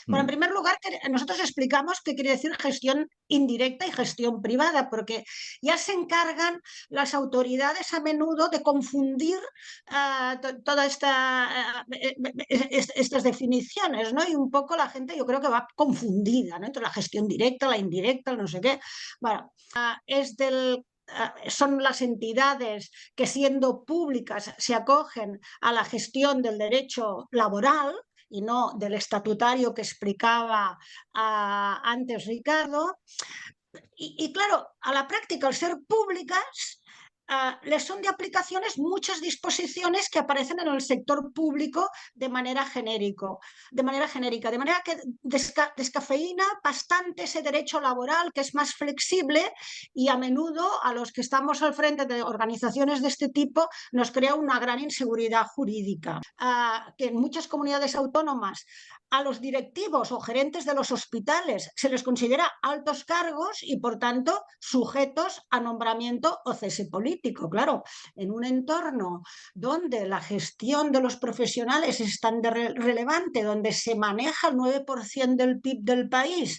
Bueno, en primer lugar, nosotros explicamos qué quiere decir gestión indirecta y gestión privada, porque ya se encargan las autoridades a menudo de confundir todas estas definiciones, ¿no? Y un poco la gente yo creo que va confundida, ¿no? Entre la gestión directa, la indirecta, no sé qué. Bueno, son las entidades que siendo públicas se acogen a la gestión del derecho laboral y no del estatutario que explicaba antes Ricardo. Y claro, a la práctica, al ser públicas, les son de aplicaciones muchas disposiciones que aparecen en el sector público de manera genérica, de manera que descafeína bastante ese derecho laboral que es más flexible y a menudo a los que estamos al frente de organizaciones de este tipo nos crea una gran inseguridad jurídica, que en muchas comunidades autónomas a los directivos o gerentes de los hospitales se les considera altos cargos y, por tanto, sujetos a nombramiento o cese político. Claro, en un entorno donde la gestión de los profesionales es tan relevante, donde se maneja el 9% del PIB del país,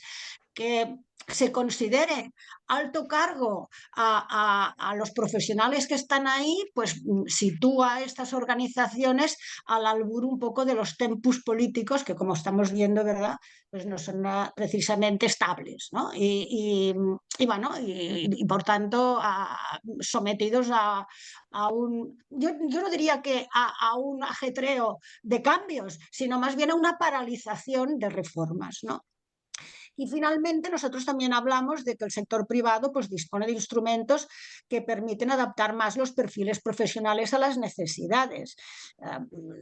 que se considere alto cargo a los profesionales que están ahí, pues sitúa a estas organizaciones al albur un poco de los tempus políticos que, como estamos viendo, ¿verdad?, pues no son precisamente estables, ¿no? Bueno, y por tanto sometidos a un, yo no diría que a un ajetreo de cambios, sino más bien a una paralización de reformas, ¿no? Y finalmente nosotros también hablamos de que el sector privado pues, dispone de instrumentos que permiten adaptar más los perfiles profesionales a las necesidades.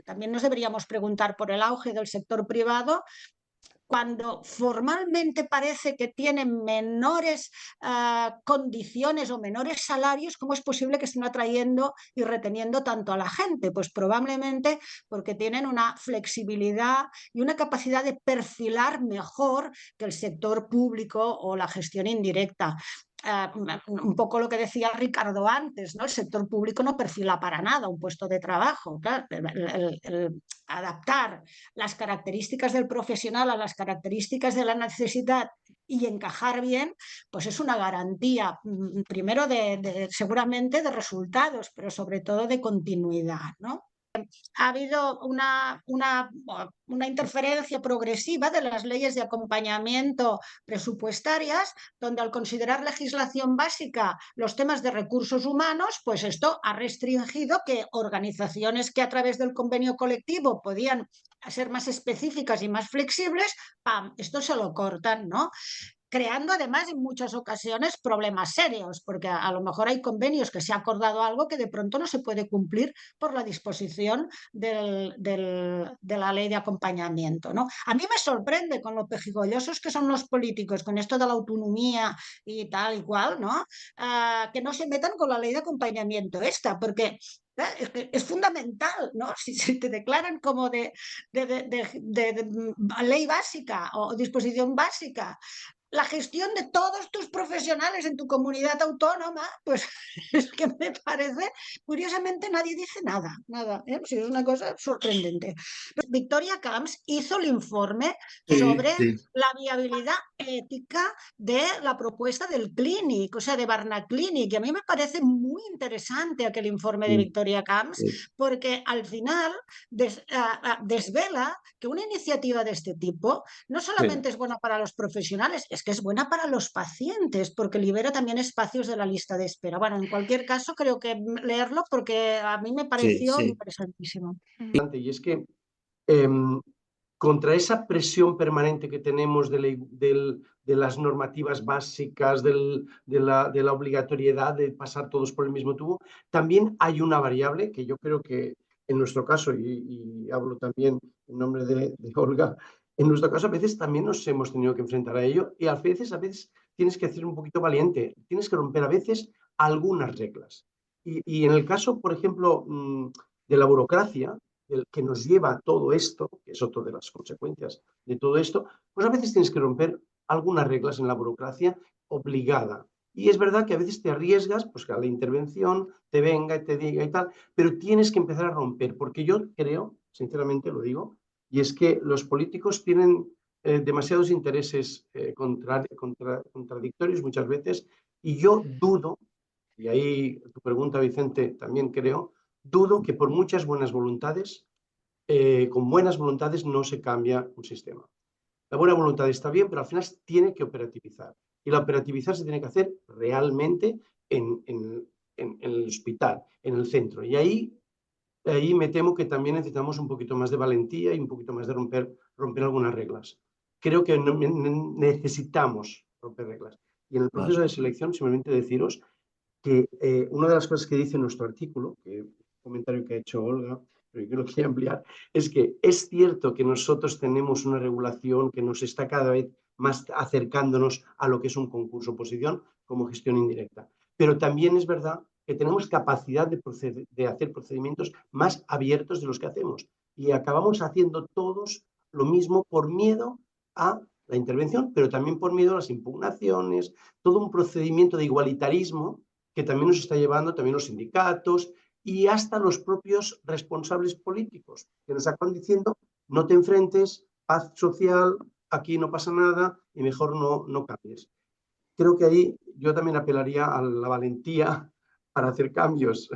También nos deberíamos preguntar por el auge del sector privado cuando formalmente parece que tienen menores condiciones o menores salarios, ¿cómo es posible que estén atrayendo y reteniendo tanto a la gente? Pues probablemente porque tienen una flexibilidad y una capacidad de perfilar mejor que el sector público o la gestión indirecta. Un poco lo que decía Ricardo antes, ¿no? El sector público no perfila para nada un puesto de trabajo. Claro, el adaptar las características del profesional a las características de la necesidad y encajar bien, pues es una garantía, primero seguramente de resultados, pero sobre todo de continuidad, ¿no? Ha habido una interferencia progresiva de las leyes de acompañamiento presupuestarias, donde al considerar legislación básica los temas de recursos humanos, pues esto ha restringido que organizaciones que a través del convenio colectivo podían ser más específicas y más flexibles, ¡pam!, esto se lo cortan, ¿no? Creando además en muchas ocasiones problemas serios, porque a lo mejor hay convenios que se ha acordado algo que de pronto no se puede cumplir por la disposición de la ley de acompañamiento, ¿no? A mí me sorprende con lo pejigollosos que son los políticos con esto de la autonomía y tal y cual, ¿no? Que no se metan con la ley de acompañamiento esta, porque es fundamental, ¿no? Si te declaran como de ley básica o disposición básica la gestión de todos tus profesionales en tu comunidad autónoma, pues es que me parece, curiosamente nadie dice nada, nada, ¿eh? Sí, es una cosa sorprendente. Victoria Camps hizo el informe Sí, sobre sí, la viabilidad ética de la propuesta del Clínic, o sea, de Barnaclínic, y a mí me parece muy interesante aquel informe de sí, Victoria Camps, sí, porque al final desvela que una iniciativa de este tipo no sí. solamente es buena para los profesionales, es que es buena para los pacientes, porque libera también espacios de la lista de espera. Bueno, en cualquier caso, creo que leerlo porque a mí me Sí, pareció sí. interesantísimo. Y es que em, contra esa presión permanente que tenemos de las normativas básicas, de la obligatoriedad de pasar todos por el mismo tubo, también hay una variable que yo creo que en nuestro caso, y hablo también en nombre de Olga, en nuestro caso a veces también nos hemos tenido que enfrentar a ello y a veces tienes que ser un poquito valiente, tienes que romper a veces algunas reglas. Y en el caso, por ejemplo, de la burocracia, el que nos lleva a todo esto, que es otra de las consecuencias de todo esto, pues a veces tienes que romper algunas reglas en la burocracia obligada. Y es verdad que a veces te arriesgas, pues que a la intervención te venga y te diga y tal, pero tienes que empezar a romper, porque yo creo, sinceramente lo digo, y es que los políticos tienen demasiados intereses contradictorios muchas veces, y yo dudo, y ahí tu pregunta, Vicente, también creo, dudo que por muchas buenas voluntades, con buenas voluntades no se cambia un sistema. La buena voluntad está bien, pero al final se tiene que operativizar. Y la operativizar se tiene que hacer realmente en el hospital, en el centro. Y ahí me temo que también necesitamos un poquito más de valentía y un poquito más de romper algunas reglas. Creo que necesitamos romper reglas. Y en el proceso de selección, simplemente deciros que una de las cosas que dice nuestro artículo, que un comentario que ha hecho Olga, pero yo lo quería ampliar, es que es cierto que nosotros tenemos una regulación que nos está cada vez más acercándonos a lo que es un concurso oposición como gestión indirecta. Pero también es verdad que tenemos capacidad de hacer procedimientos más abiertos de los que hacemos. Y acabamos haciendo todos lo mismo por miedo a la intervención, pero también por miedo a las impugnaciones, todo un procedimiento de igualitarismo que también nos está llevando también los sindicatos y hasta los propios responsables políticos, que nos acaban diciendo no te enfrentes, paz social, aquí no pasa nada y mejor no cambies. Creo que ahí yo también apelaría a la valentía para hacer cambios.